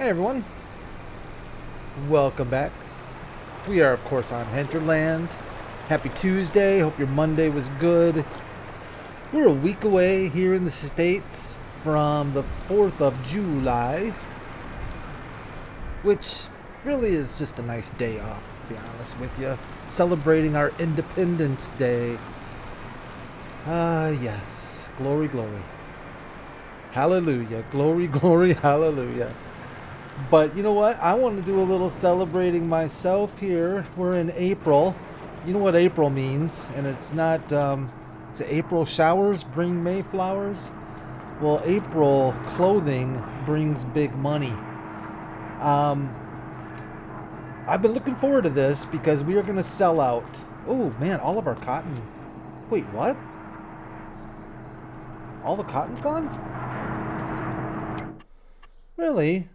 Hey everyone, welcome back. We are of course on Hinterland. Happy Tuesday, hope your Monday was good. We're a week away here in the States from the 4th of July, which really is just a nice day off, to be honest with you. Celebrating our Independence Day. Yes, glory, glory. Hallelujah, glory, glory, hallelujah. But you know what? I want to do a little celebrating myself here. We're in April. You know what April means. And it's not, is it April showers bring May flowers? Well, April clothing brings big money. I've been looking forward to this because we are going to sell out. Oh, man, all of our cotton. Wait, what? All the cotton's gone? Really?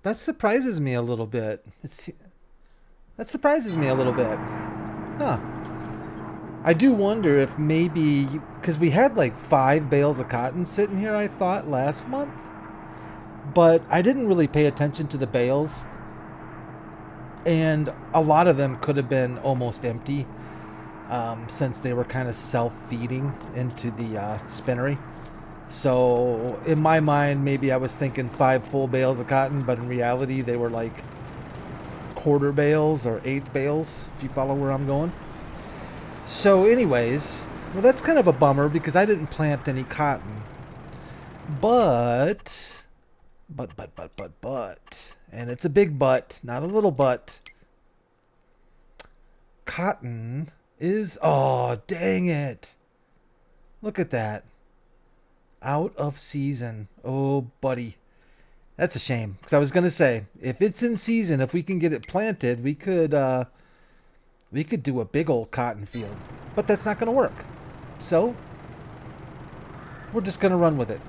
That surprises me a little bit. That surprises me a little bit. Huh. I do wonder if maybe, because we had like 5 bales of cotton sitting here, I thought, last month. But I didn't really pay attention to the bales. And a lot of them could have been almost empty, since they were kind of self-feeding into the spinnery. So in my mind, maybe I was thinking 5 full bales of cotton, but in reality, they were like quarter bales or 1/8 bales, if you follow where I'm going. So anyways, well, that's kind of a bummer because I didn't plant any cotton. But, and it's a big but, not a little but. Cotton is, oh, dang it. Look at that. Out of season. Oh, buddy. That's a shame. Because I was going to say, if it's in season, if we can get it planted, we could do a big old cotton field. But that's not going to work. So, we're just going to run with it.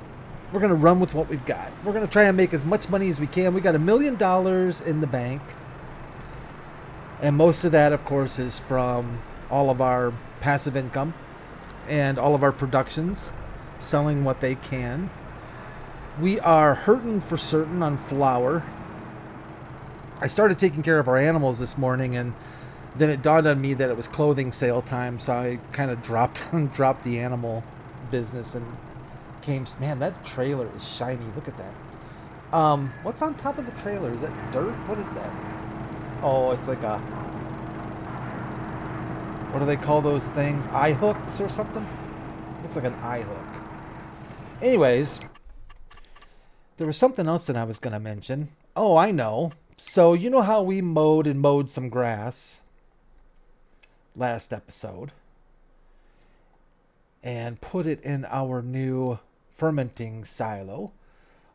We're going to run with what we've got. We're going to try and make as much money as we can. We got $1 million in the bank. And most of that, of course, is from all of our passive income and all of our productions. Selling what they can. We are hurting for certain on flour. I started taking care of our animals this morning, and then it dawned on me that it was clothing sale time, so I kind of dropped the animal business and came. Man, that trailer is shiny. Look at that. What's on top of the trailer? Is that dirt? What is that? Oh, it's like a. What do they call those things? Eye hooks or something? Looks like an eye hook. Anyways, there was something else that I was going to mention. Oh, I know. So, you know how we mowed some grass last episode and put it in our new fermenting silo?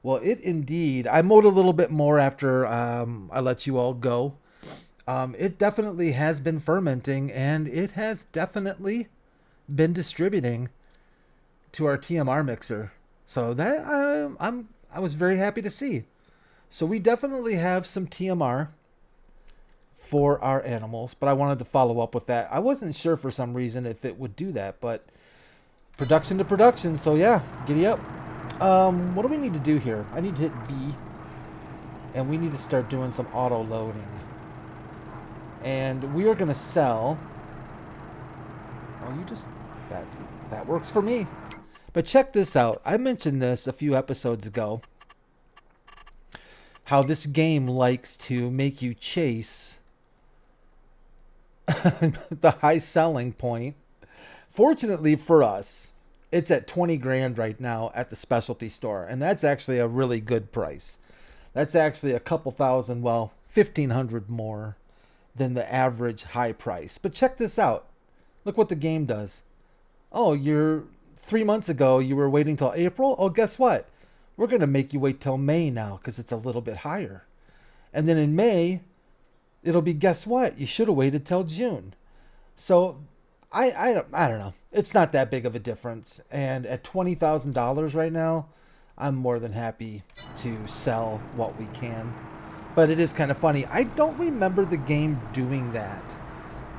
Well, it indeed, I mowed a little bit more after I let you all go. It definitely has been fermenting, and it has definitely been distributing to our TMR mixer. So that I was very happy to see. So we definitely have some TMR for our animals, but I wanted to follow up with that. I wasn't sure for some reason if it would do that, but production to production. So yeah, giddy up. What do we need to do here? I need to hit B, and we need to start doing some auto loading. And we are going to sell. Oh, that works for me. But check this out. I mentioned this a few episodes ago. How this game likes to make you chase the high selling point. Fortunately for us, it's at 20 grand right now at the specialty store. And that's actually a really good price. That's actually a couple thousand, well, 1,500 more than the average high price. But check this out. Look what the game does. Oh, 3 months ago, you were waiting till April. Oh, guess what? We're going to make you wait till May now because it's a little bit higher. And then in May, it'll be, guess what? You should have waited till June. So I don't know. It's not that big of a difference. And at $20,000 right now, I'm more than happy to sell what we can. But it is kind of funny. I don't remember the game doing that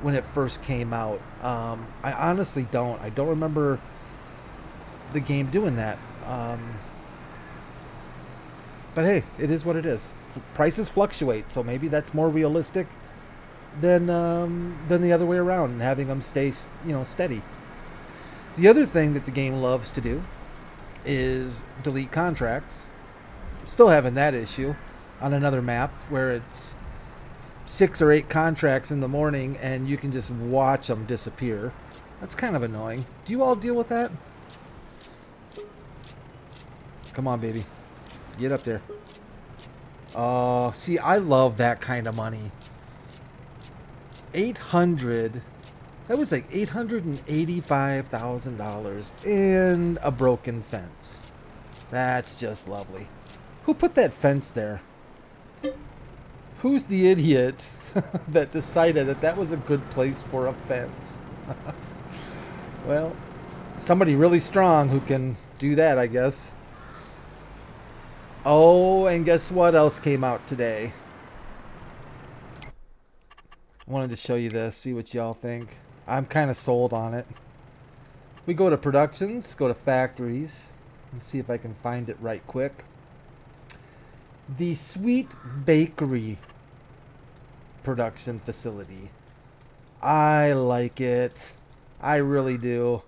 when it first came out. I honestly don't. I don't remember the game doing that. But hey, it is what it is. Prices fluctuate, so maybe that's more realistic than the other way around, and having them stay, steady. The other thing that the game loves to do is delete contracts. Still having that issue on another map where it's 6 or 8 contracts in the morning and you can just watch them disappear. That's kind of annoying. Do you all deal with that? Come on, baby. Get up there. Oh, see, I love that kind of money. 800. That was like $885,000 in a broken fence. That's just lovely. Who put that fence there? Who's the idiot that decided that that was a good place for a fence? Well, somebody really strong who can do that, I guess. Oh, and guess what else came out today? I wanted to show you this, see what y'all think. I'm kind of sold on it. We go to productions, go to factories. Let's see if I can find it right quick. The Sweet Bakery production facility. I like it. I really do.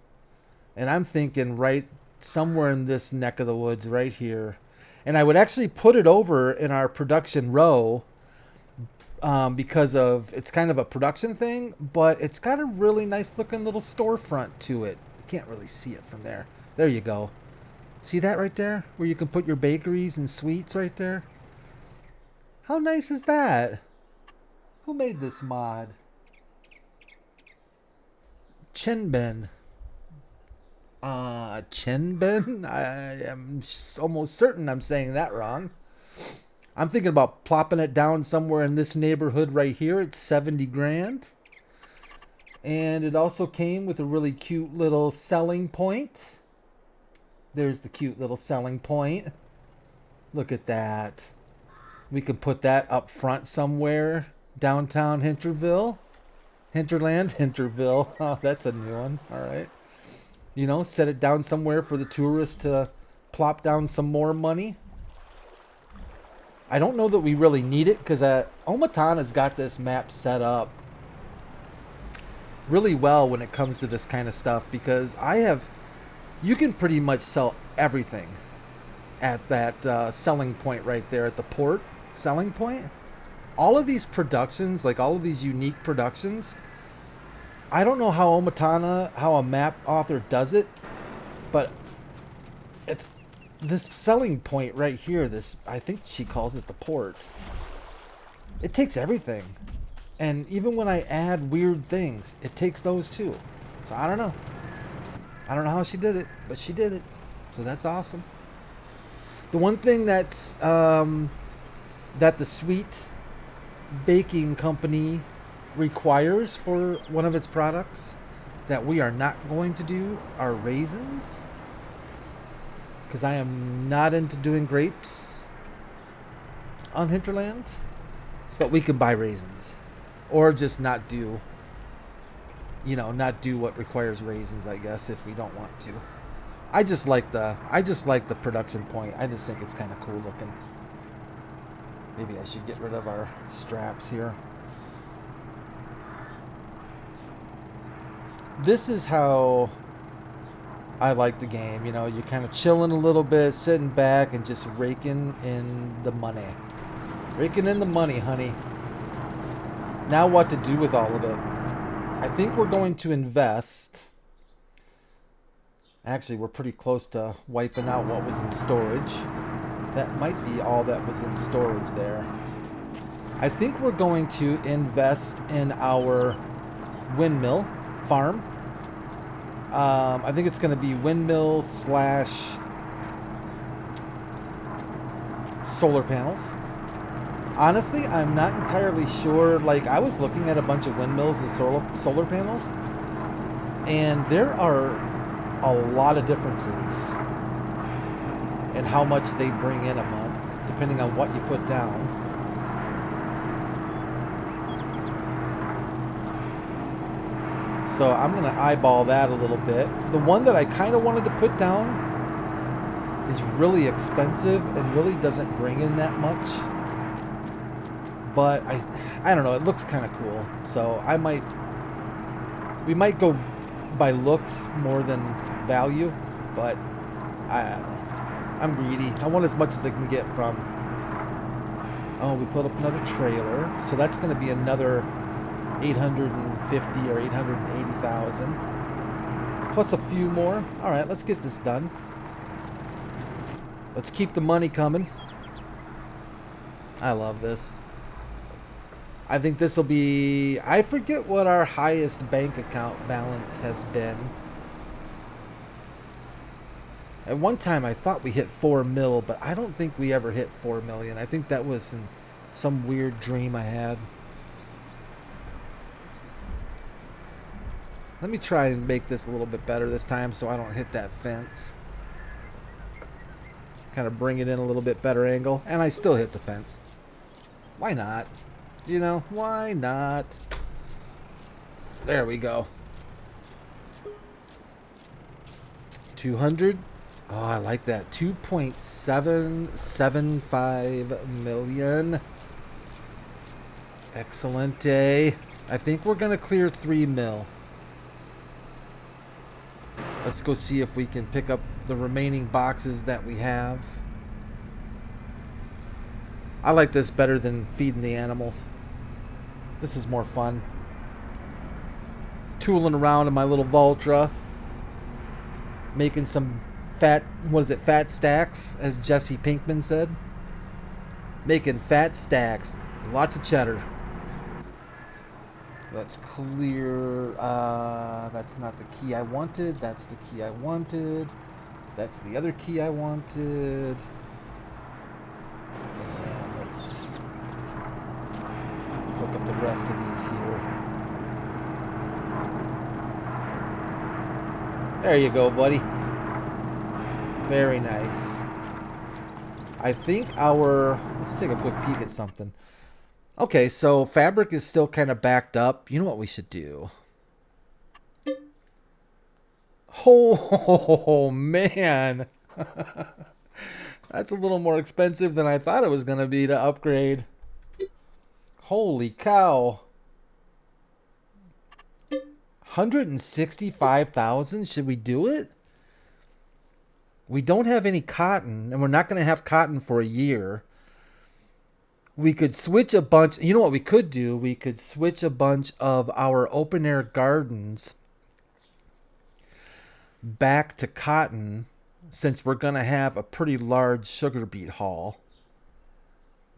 And I'm thinking right somewhere in this neck of the woods right here. And I would actually put it over in our production row because of it's kind of a production thing, but it's got a really nice looking little storefront to it. You can't really see it from there. There you go. See that right there? Where you can put your bakeries and sweets right there? How nice is that? Who made this mod? Chenben. Chenben? I am almost certain I'm saying that wrong. I'm thinking about plopping it down somewhere in this neighborhood right here. It's 70 grand. And it also came with a really cute little selling point. There's the cute little selling point. Look at that. We can put that up front somewhere. Downtown Hinterland. Hinterville. Oh, that's a new one. All right. You know, set it down somewhere for the tourists to plop down some more money. I don't know that we really need it because Omatana's got this map set up really well when it comes to this kind of stuff, because you can pretty much sell everything at that selling point right there at the port selling point. All of these productions, like all of these unique productions, I don't know how how a map author does it, but it's this selling point right here. I think she calls it the port. It takes everything. And even when I add weird things, it takes those too. So I don't know. I don't know how she did it, but she did it. So that's awesome. The one thing that's that the Sweet Baking Company requires for one of its products that we are not going to do are raisins, because I am not into doing grapes on Hinterland, but we can buy raisins or just not do what requires raisins, I guess, if we don't want to. I just like the production point. I just think it's kind of cool looking. Maybe I should get rid of our straps here. This is how I like the game. You know, you're kind of chilling a little bit, sitting back and just raking in the money. Raking in the money, honey. Now what to do with all of it? I think we're going to invest. Actually, we're pretty close to wiping out what was in storage. That might be all that was in storage there. I think we're going to invest in our windmill farm. I think it's going to be windmill / solar panels. Honestly, I'm not entirely sure. Like, I was looking at a bunch of windmills and solar panels, and there are a lot of differences in how much they bring in a month, depending on what you put down. So I'm going to eyeball that a little bit. The one that I kind of wanted to put down is really expensive and really doesn't bring in that much. But I don't know, it looks kind of cool. So we might go by looks more than value, but I don't know. I'm greedy. I want as much as I can get from. Oh, we filled up another trailer. So that's going to be another 850 or 880,000. Plus a few more. All right, let's get this done. Let's keep the money coming. I love this. I think this will be... I forget what our highest bank account balance has been. At one time, I thought we hit 4 mil, but I don't think we ever hit 4 million. I think that was in some weird dream I had. Let me try and make this a little bit better this time so I don't hit that fence. Kind of bring it in a little bit better angle. And I still hit the fence. Why not? You know, why not? There we go. 200. Oh, I like that. 2.775 million. Excellent day. I think we're going to clear 3 mil. Let's go see if we can pick up the remaining boxes that we have. I like this better than feeding the animals. This is more fun. Tooling around in my little Voltra. Making some fat, what is it, fat stacks, as Jesse Pinkman said. Making fat stacks. Lots of cheddar. Let's clear, that's not the key I wanted. That's the key I wanted. That's the other key I wanted. And let's hook up the rest of these here. There you go, buddy. Very nice. I think let's take a quick peek at something. Okay, so fabric is still kind of backed up. You know what we should do? Oh, man. That's a little more expensive than I thought it was going to be to upgrade. Holy cow. 165,000? Should we do it? We don't have any cotton, and we're not going to have cotton for a year. We could switch a bunch. You know what we could do? We could switch a bunch of our open air gardens back to cotton, since we're going to have a pretty large sugar beet haul.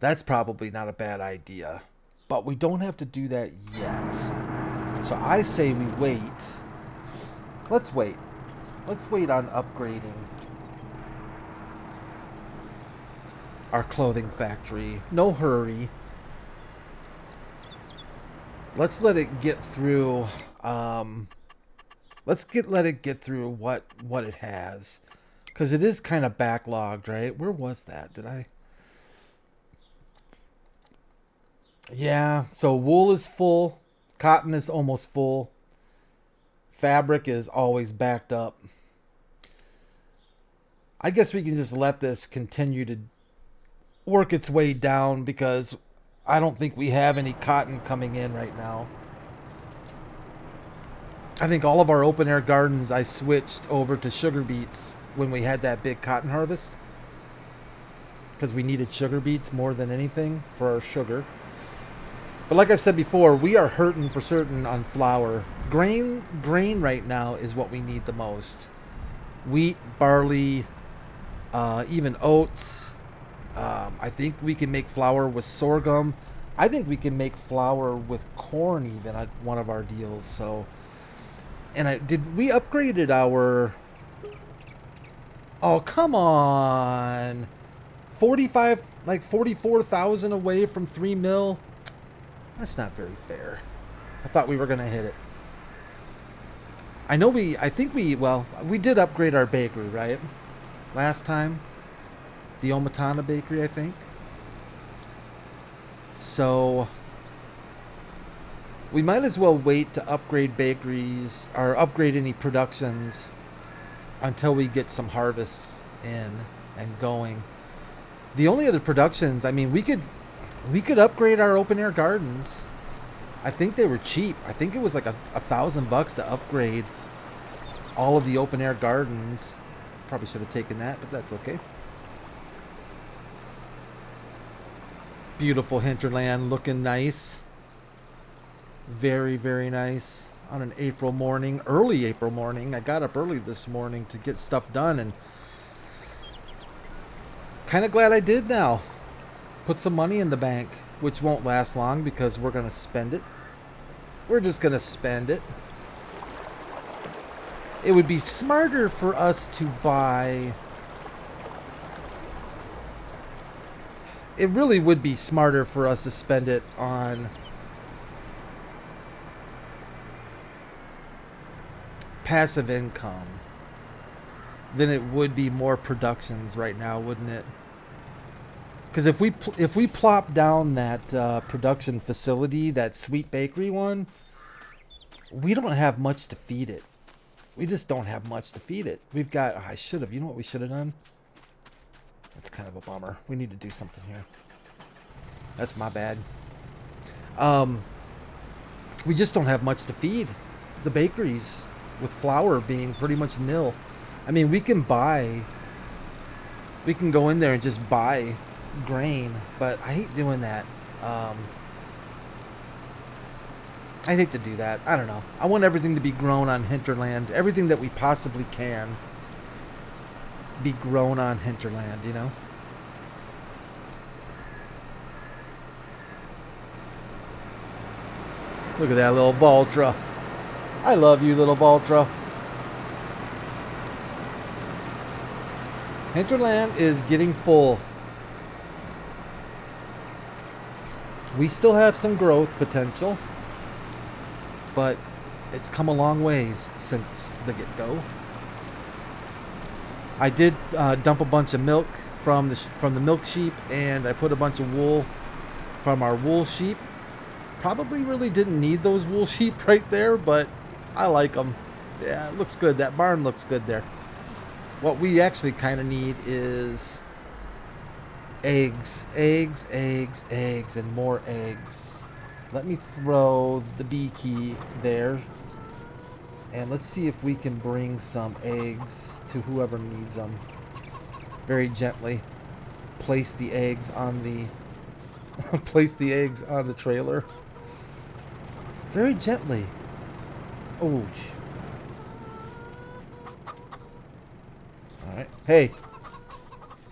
That's probably not a bad idea. But we don't have to do that yet. So I say we wait. Let's wait. Let's wait on upgrading our clothing factory. No hurry. Let's let it get through. Let it get through what it has, because it is kind of backlogged, right? Where was that? Did I? Yeah. So wool is full. Cotton is almost full. Fabric is always backed up. I guess we can just let this continue to work its way down, because I don't think we have any cotton coming in right now. I think all of our open air gardens I switched over to sugar beets when we had that big cotton harvest, because we needed sugar beets more than anything for our sugar. But like I've said before, we are hurting for certain on flour. Grain right now is what we need the most. Wheat, barley, even oats. I think we can make flour with sorghum. I think we can make flour with corn even at one of our deals. So, and we upgraded our... Oh, come on. 44,000 away from 3 mil. That's not very fair. I thought we were going to hit it. I think we did upgrade our bakery, right? Last time. The Omatana bakery, I think. So We might as well wait to upgrade bakeries or upgrade any productions until we get some harvests in and going. The only other productions, I mean, we could upgrade our open air gardens. I think they were cheap. I think it was like $1,000 to upgrade all of the open air gardens. Probably should have taken that, but that's okay. Beautiful hinterland, looking nice. Very, very nice on an April morning, early April morning. I got up early this morning to get stuff done, and kind of glad I did now. Put some money in the bank, which won't last long because we're going to spend it. We're just going to spend it. It would be smarter for us to buy... It really would be smarter for us to spend it on passive income than it would be more productions right now, wouldn't it? Because if we plop down that production facility, that sweet bakery one, we don't have much to feed it. We just don't have much to feed it. We've got... Oh, I should have. You know what we should have done? That's kind of a bummer. We need to do something here. That's my bad. We just don't have much to feed the bakeries, with flour being pretty much nil. I mean, we can go in there and just buy grain, but I hate doing that. I hate to do that. I don't know. I want everything to be grown on hinterland. Everything that we possibly can be grown on hinterland, you know? Look at that little Valtra. I love you, little Valtra. Hinterland is getting full. We still have some growth potential, but it's come a long ways since the get-go. I did dump a bunch of milk from the milk sheep, and I put a bunch of wool from our wool sheep. Probably really didn't need those wool sheep right there, but I like them. Yeah, it looks good. That barn looks good there. What we actually kind of need is eggs, eggs, eggs, eggs, and more eggs. Let me throw the bee key there. And let's see if we can bring some eggs to whoever needs them. Very gently. Place the eggs on the... place the eggs on the trailer. Very gently. Ouch. Alright. Hey.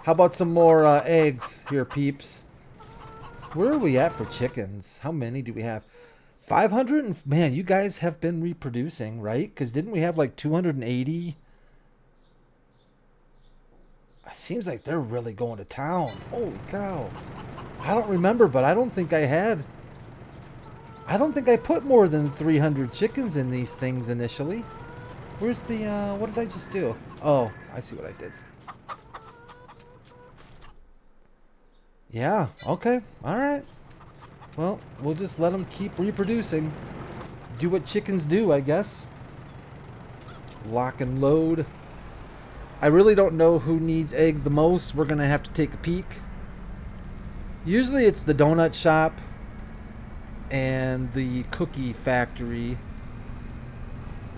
How about some more eggs here, peeps? Where are we at for chickens? How many do we have? 500? And, man, you guys have been reproducing, right? Because didn't we have like 280? It seems like they're really going to town. Holy cow. I don't remember, but I don't think I had... I don't think I put more than 300 chickens in these things initially. Where's the... what did I just do? Oh, I see what I did. Yeah, okay. Alright. Well, we'll just let them keep reproducing. Do what chickens do, I guess. Lock and load. I really don't know who needs eggs the most. We're going to have to take a peek. Usually it's the donut shop and the cookie factory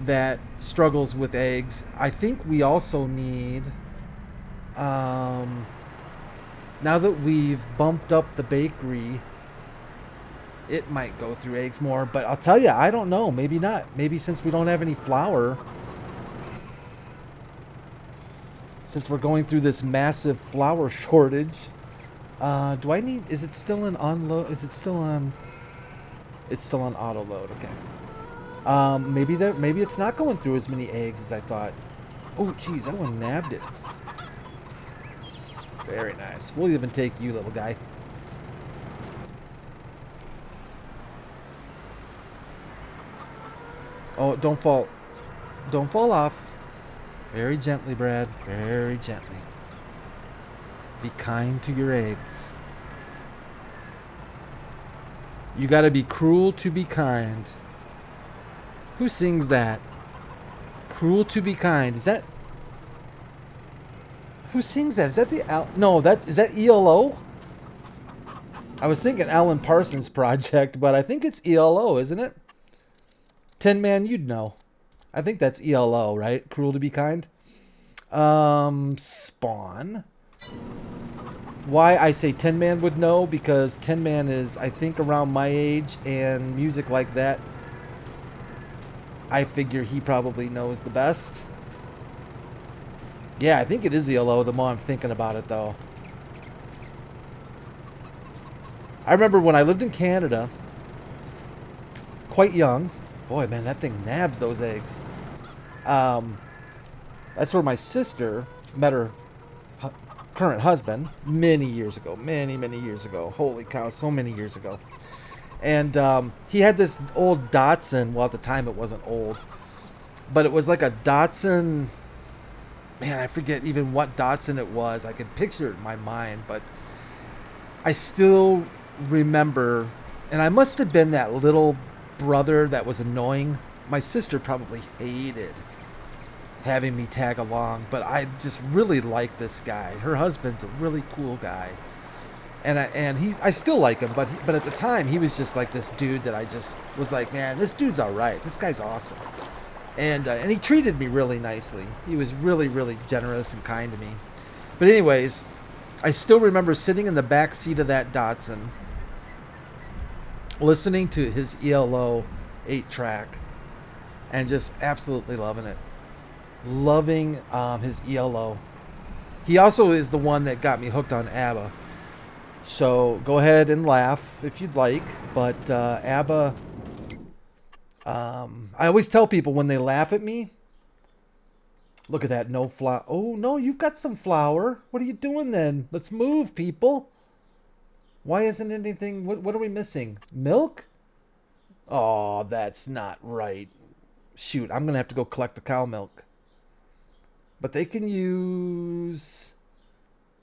that struggles with eggs. I think we also need... now that we've bumped up the bakery, it might go through eggs more. But I'll tell you, I don't know. Maybe not. Maybe since we don't have any flour, since we're going through this massive flour shortage, do I need... Is it still in unload? Is it still on... It's still on auto load. Okay. Maybe it's not going through as many eggs as I thought. Oh, geez, that one nabbed it. Very nice. We'll even take you, little guy. Oh, don't fall. Don't fall off. Very gently, Brad. Very gently. Be kind to your eggs. You gotta be cruel to be kind. Who sings that? Cruel to be kind. Is that... Who sings that? Is that the... No, is that ELO? I was thinking Alan Parsons Project, but I think it's ELO, isn't it? Tin Man, you'd know. I think that's ELO, right? Cruel to be kind. Spawn. Why I say Tin Man would know, because Tin Man is, I think, around my age, and music like that, I figure he probably knows the best. Yeah, I think it is ELO the more I'm thinking about it, though. I remember when I lived in Canada, quite young. Boy, man, that thing nabs those eggs. That's where my sister met her current husband many years ago. Many years ago. Holy cow, so many years ago. And he had this old Datsun. Well, at the time it wasn't old. But it was like a Datsun... Man, I forget even what Datsun it was. I could picture it in my mind. But I still remember... And I must have been that little brother that was annoying. My sister probably hated having me tag along, but I just really like this guy. Her husband's a really cool guy, and I still like him, but at the time he was just like this dude that I just was like, man, this dude's all right. This guy's awesome, and he treated me really nicely. He was really generous and kind to me. But anyways, I still remember sitting in the back seat of that Datsun, listening to his ELO 8-track, and just absolutely loving it. Loving his ELO. He also is the one that got me hooked on ABBA. So go ahead and laugh if you'd like. But ABBA, I always tell people when they laugh at me, look at that, no flour. Oh, no, you've got some flour. What are you doing then? Let's move, people. Why isn't anything... What are we missing? Milk? Oh, that's not right. Shoot, I'm going to have to go collect the cow milk. But they can use...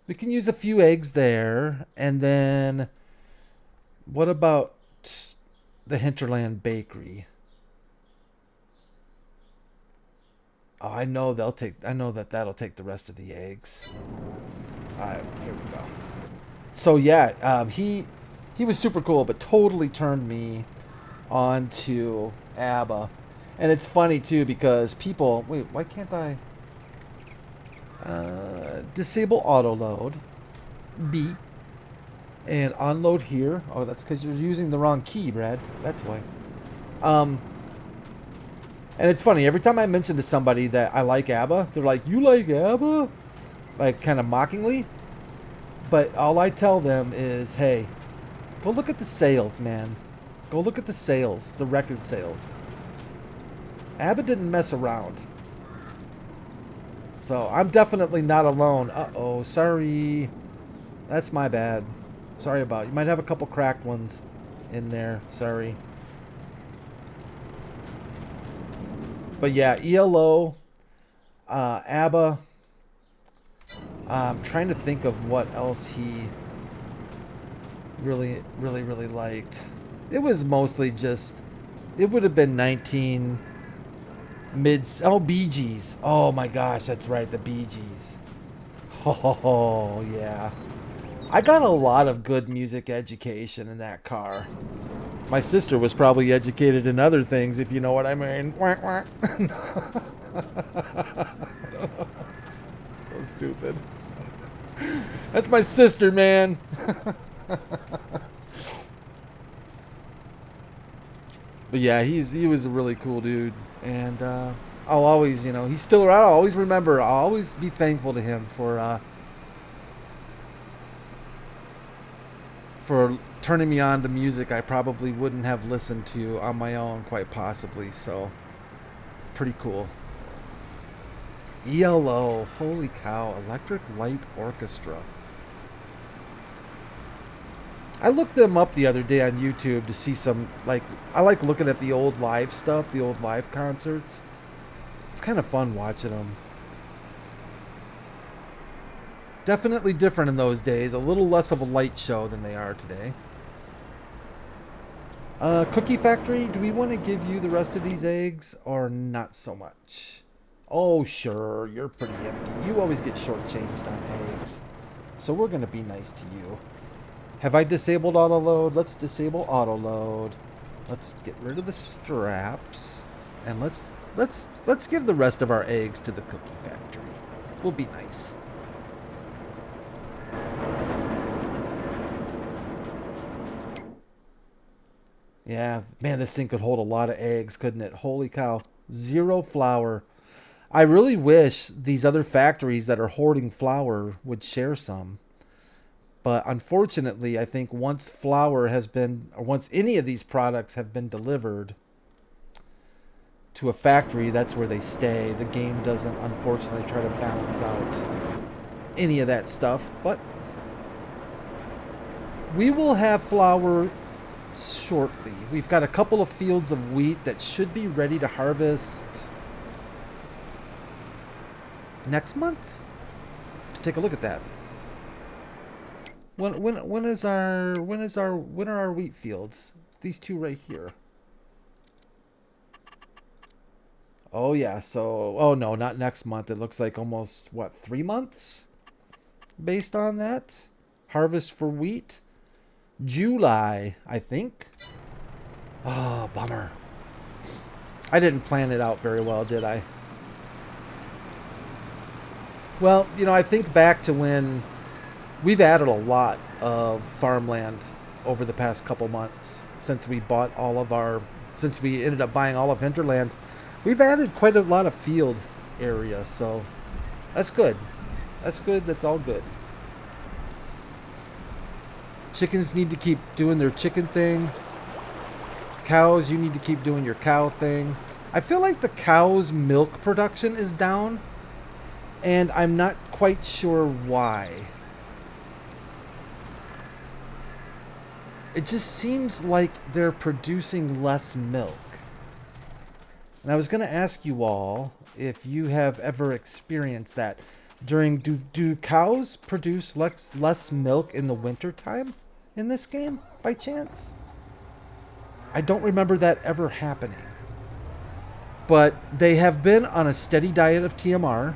We can use a few eggs there. And then... What about the Hinterland Bakery? Oh, I know they'll take... I know that'll take the rest of the eggs. Alright, here we go. So yeah, he was super cool, but totally turned me on to ABBA. And it's funny too, because people... Wait, why can't I... disable auto load, B, and unload here. Oh, that's because you're using the wrong key, Brad. That's why. And it's funny, every time I mention to somebody that I like ABBA, they're like, "You like ABBA?" Like, kind of mockingly. But all I tell them is, hey, go look at the sales, man. Go look at the sales, the record sales. ABBA didn't mess around. So, I'm definitely not alone. Uh-oh, sorry. That's my bad. Sorry about it. You might have a couple cracked ones in there. Sorry. But yeah, ELO, ABBA. I'm trying to think of what else he really liked. It was mostly just... It would have been 19... Bee Gees. Oh my gosh, that's right, the Bee Gees. Oh yeah. I got a lot of good music education in that car. My sister was probably educated in other things, if you know what I mean. So stupid. That's my sister, man. But yeah, he was a really cool dude. And I'll always, you know, he's still around. I'll always remember. I'll always be thankful to him for turning me on to music I probably wouldn't have listened to on my own, quite possibly. So, pretty cool. ELO, holy cow, Electric Light Orchestra. I looked them up the other day on YouTube to see some, like, I like looking at the old live stuff, the old live concerts. It's kind of fun watching them. Definitely different in those days, a little less of a light show than they are today. Cookie Factory, do we want to give you the rest of these eggs or not so much? Oh, sure. You're pretty empty. You always get shortchanged on eggs. So we're going to be nice to you. Have I disabled auto load? Let's disable auto load. Let's get rid of the straps. And let's give the rest of our eggs to the Cookie Factory. We'll be nice. Yeah, man, this thing could hold a lot of eggs, couldn't it? Holy cow. 0 flour. I really wish these other factories that are hoarding flour would share some. But unfortunately, I think once flour has been, or once any of these products have been delivered to a factory, that's where they stay. The game doesn't, unfortunately, try to balance out any of that stuff. But we will have flour shortly. We've got a couple of fields of wheat that should be ready to harvest next month. Take a look at that. When are our wheat fields? These two right here. Oh yeah, so oh no, not next month. It looks like almost what, 3 months based on that. Harvest for wheat. July, I think. Oh, bummer. I didn't plan it out very well, did I? Well, you know, I think back to when we've added a lot of farmland over the past couple months since we bought all of our, since we ended up buying all of Hinterland. We've added quite a lot of field area, so that's good. That's good. That's all good. Chickens need to keep doing their chicken thing. Cows, you need to keep doing your cow thing. I feel like the cow's milk production is down, and I'm not quite sure why. It just seems like they're producing less milk. And I was going to ask you all if you have ever experienced that. Do cows produce less milk in the winter time in this game by chance? I don't remember that ever happening. But they have been on a steady diet of TMR,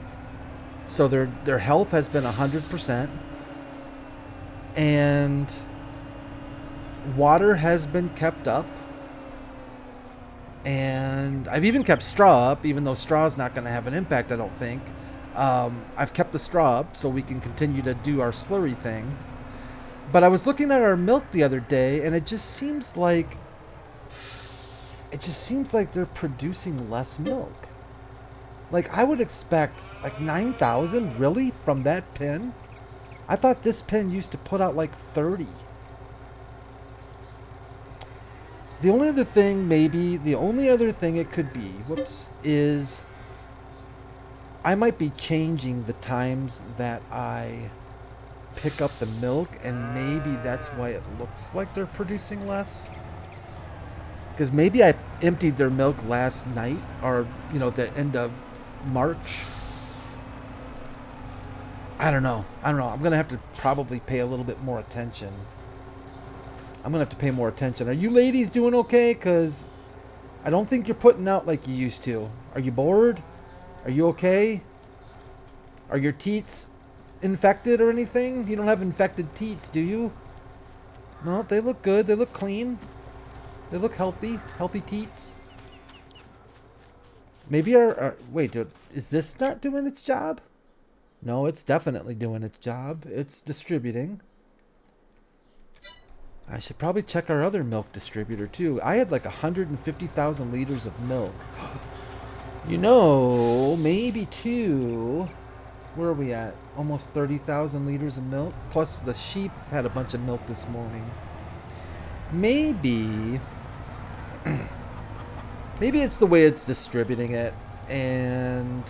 so their health has been 100%, and water has been kept up. And I've even kept straw up, even though straw is not going to have an impact, I don't think. I've kept the straw up so we can continue to do our slurry thing. But I was looking at our milk the other day, and it just seems like they're producing less milk. Like, I would expect like 9,000 really from that pen. I thought this pen used to put out like 30. The only other thing it could be, is I might be changing the times that I pick up the milk, and maybe that's why it looks like they're producing less. Because maybe I emptied their milk last night, or, you know, the end of March. I don't know. I'm going to have to probably pay a little bit more attention. I'm going to have to pay more attention. Are you ladies doing okay? Because I don't think you're putting out like you used to. Are you bored? Are you okay? Are your teats infected or anything? You don't have infected teats, do you? No, they look good. They look clean. They look healthy. Healthy teats. Maybe wait, dude, is this not doing its job? No, it's definitely doing its job. It's distributing. I should probably check our other milk distributor too. I had like 150,000 liters of milk. You know, maybe two. Where are we at? Almost 30,000 liters of milk. Plus the sheep had a bunch of milk this morning. Maybe it's the way it's distributing it, and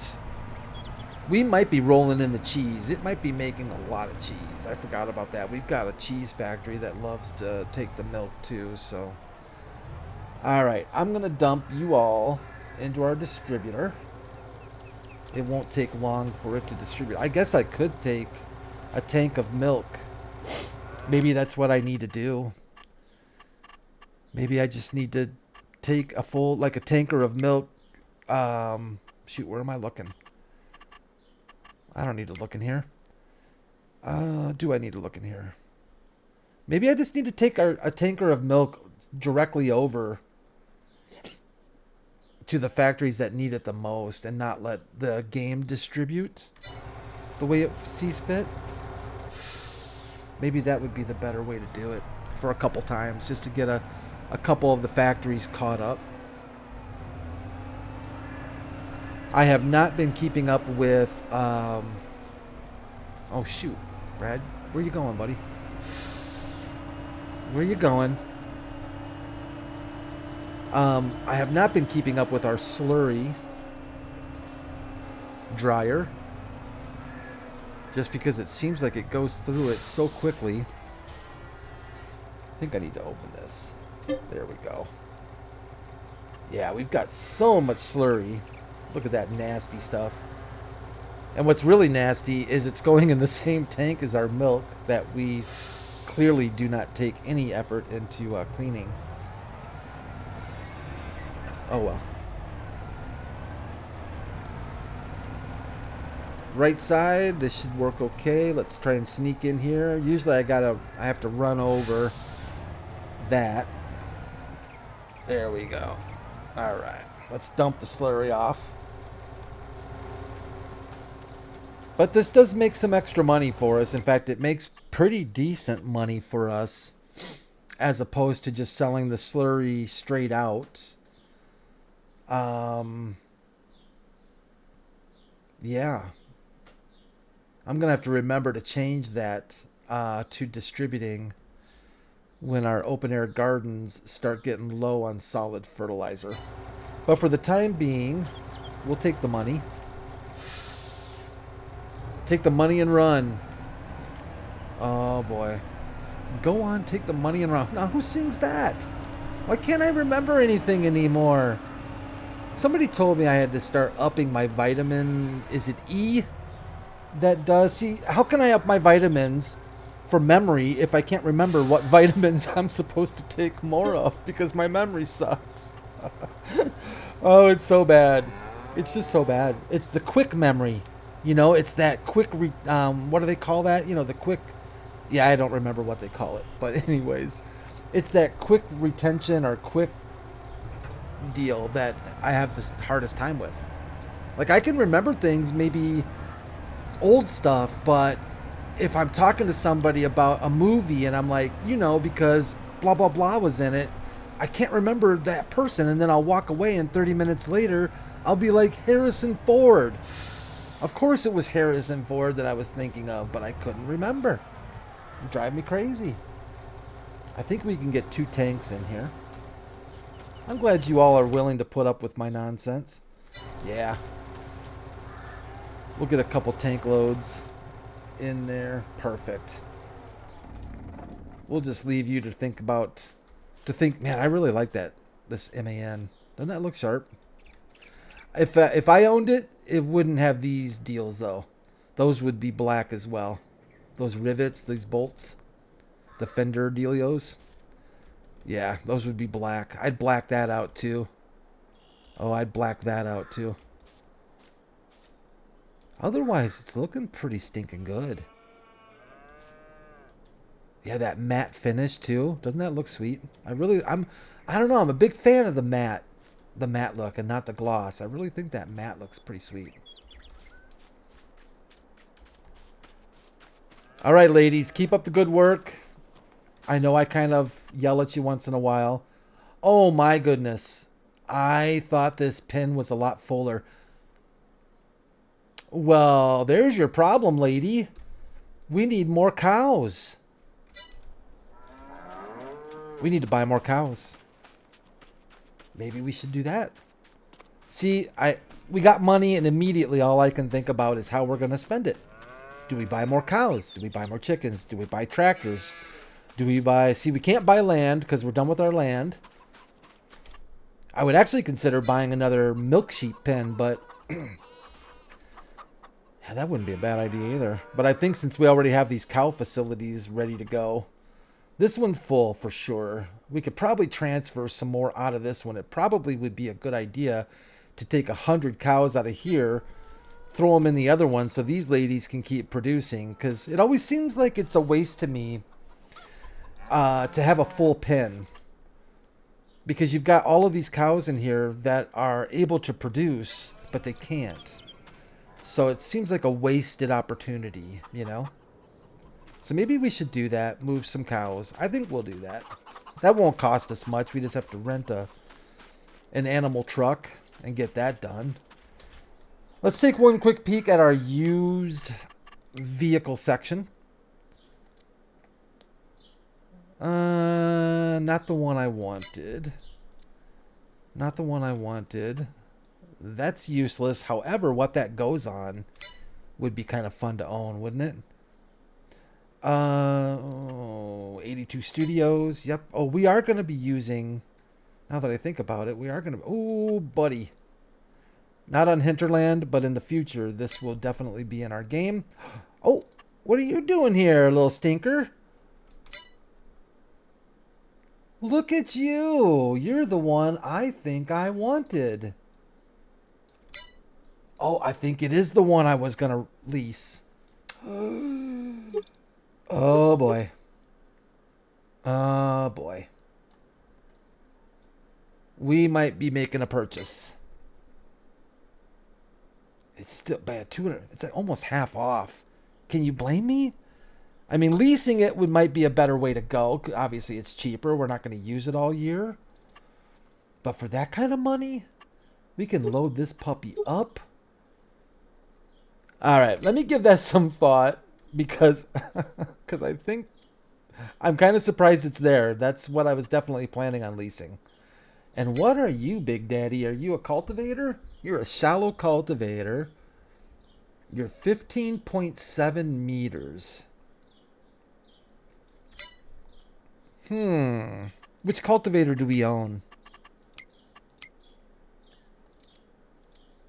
we might be rolling in the cheese. It might be making a lot of cheese. I forgot about that. We've got a cheese factory that loves to take the milk too, so. Alright, I'm going to dump you all into our distributor. It won't take long for it to distribute. I guess I could take a tank of milk. Maybe that's what I need to do. Maybe I just need to take a full, like a tanker of milk. Shoot, where am I looking? I don't need to look in here. Do I need to look in here? Maybe I just need to take a tanker of milk directly over to the factories that need it the most and not let the game distribute the way it sees fit. Maybe that would be the better way to do it for a couple times, just to get a couple of the factories caught up. I have not been keeping up with oh shoot, Brad, where you going, buddy? Where you going? I have not been keeping up with our slurry dryer, just because it seems like it goes through it so quickly. I think I need to open this. There we go. Yeah, we've got so much slurry. Look at that nasty stuff. And what's really nasty is it's going in the same tank as our milk that we clearly do not take any effort into cleaning. Oh well. Right side, this should work okay. Let's try and sneak in here. Usually I have to run over that. There we go. All right, let's dump the slurry off. But this does make some extra money for us. In fact, it makes pretty decent money for us, as opposed to just selling the slurry straight out. Yeah. I'm going to have to remember to change that to distributing when our open air gardens start getting low on solid fertilizer. But for the time being, we'll take the money. Take the money and run. Oh boy. Go on, take the money and run. Now, who sings that? Why can't I remember anything anymore? Somebody told me I had to start upping my vitamin. Is it E? That does. See, how can I up my vitamins for memory if I can't remember what vitamins I'm supposed to take more of because my memory sucks? Oh, it's so bad. It's just so bad. It's the quick memory. You know, it's that quick, what do they call that? You know, the quick, yeah, I don't remember what they call it. But anyways, it's that quick retention or quick deal that I have the hardest time with. Like, I can remember things, maybe old stuff, but if I'm talking to somebody about a movie and I'm like, you know, because blah, blah, blah was in it, I can't remember that person. And then I'll walk away and 30 minutes later, I'll be like, Harrison Ford. Of course it was Harrison Ford that I was thinking of, but I couldn't remember. It drive me crazy. I think we can get 2 tanks in here. I'm glad you all are willing to put up with my nonsense. Yeah. We'll get a couple tank loads in there. Perfect. We'll just leave you to think about... man, I really like this MAN. Doesn't that look sharp? If I owned it, it wouldn't have these deals, though. Those would be black as well. Those rivets, these bolts. The fender dealios. Yeah, those would be black. I'd black that out, too. Oh, I'd black that out, too. Otherwise, it's looking pretty stinking good. Yeah, that matte finish, too. Doesn't that look sweet? I don't know. I'm a big fan of the matte look and not the gloss. I really think that matte looks pretty sweet. All right, ladies, keep up the good work. I know I kind of yell at you once in a while. Oh, my goodness. I thought this pin was a lot fuller. Well, there's your problem, lady. We need more cows. We need to buy more cows. Maybe we should do that. See, we got money, and immediately all I can think about is how we're going to spend it. Do we buy more cows? Do we buy more chickens? Do we buy tractors? Do we buy... See, we can't buy land because we're done with our land. I would actually consider buying another milk sheep pen, but... yeah, that wouldn't be a bad idea either. But I think since we already have these cow facilities ready to go, This one's full for sure. We could probably transfer some more out of this one. It probably would be a good idea to take 100 cows out of here, throw them in the other one so these ladies can keep producing, because it always seems like it's a waste to me to have a full pen, because you've got all of these cows in here that are able to produce, but they can't. So it seems like a wasted opportunity, you know? So maybe we should do that, move some cows. I think we'll do that. That won't cost us much. We just have to rent an animal truck and get that done. Let's take one quick peek at our used vehicle section. Not the one I wanted. Not the one I wanted. That's useless. However, what that goes on would be kind of fun to own, wouldn't it? 82 Studios. Yep. Oh, we are going to be using, now that I think about it, we are going to, oh, buddy. Not on Hinterland, but in the future, this will definitely be in our game. Oh, what are you doing here, little stinker? Look at you. You're the one I think I wanted. Oh, I think it is the one I was going to lease. Oh, boy. Oh, boy. We might be making a purchase. It's still bad. 200. It's like almost half off. Can you blame me? I mean, leasing it might be a better way to go. Obviously, it's cheaper. We're not going to use it all year. But for that kind of money, we can load this puppy up. All right, let me give that some thought, because I think I'm kind of surprised it's there. That's what I was definitely planning on leasing. And what are you, Big Daddy? Are you a cultivator? You're a shallow cultivator. You're 15.7 meters. Which cultivator do we own?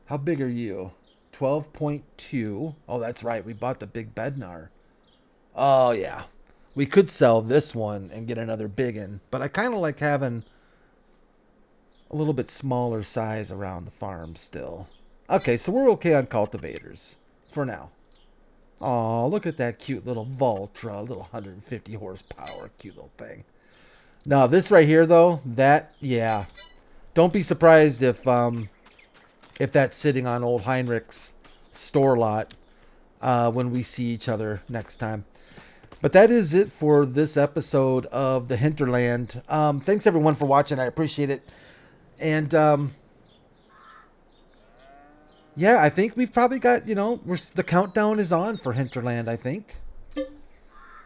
How big are you? 12.2. Oh, that's right. We bought the big Bednar. Oh, yeah. We could sell this one and get another big one. But I kind of like having a little bit smaller size around the farm still. Okay, so we're okay on cultivators for now. Oh, look at that cute little Valtra, little 150 horsepower, cute little thing. Now, this right here, though, that, yeah. Don't be surprised if that's sitting on old Heinrich's store lot when we see each other next time. But that is it for this episode of the Hinterland. Thanks, everyone, for watching. I appreciate it. And, yeah, I think we've probably got, you know, the countdown is on for Hinterland, I think.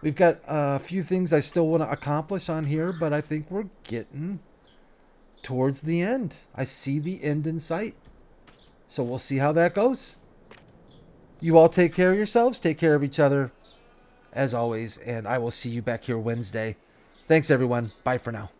We've got a few things I still want to accomplish on here, but I think we're getting towards the end. I see the end in sight. So we'll see how that goes. You all take care of yourselves. Take care of each other, as always. And I will see you back here Wednesday. Thanks, everyone. Bye for now.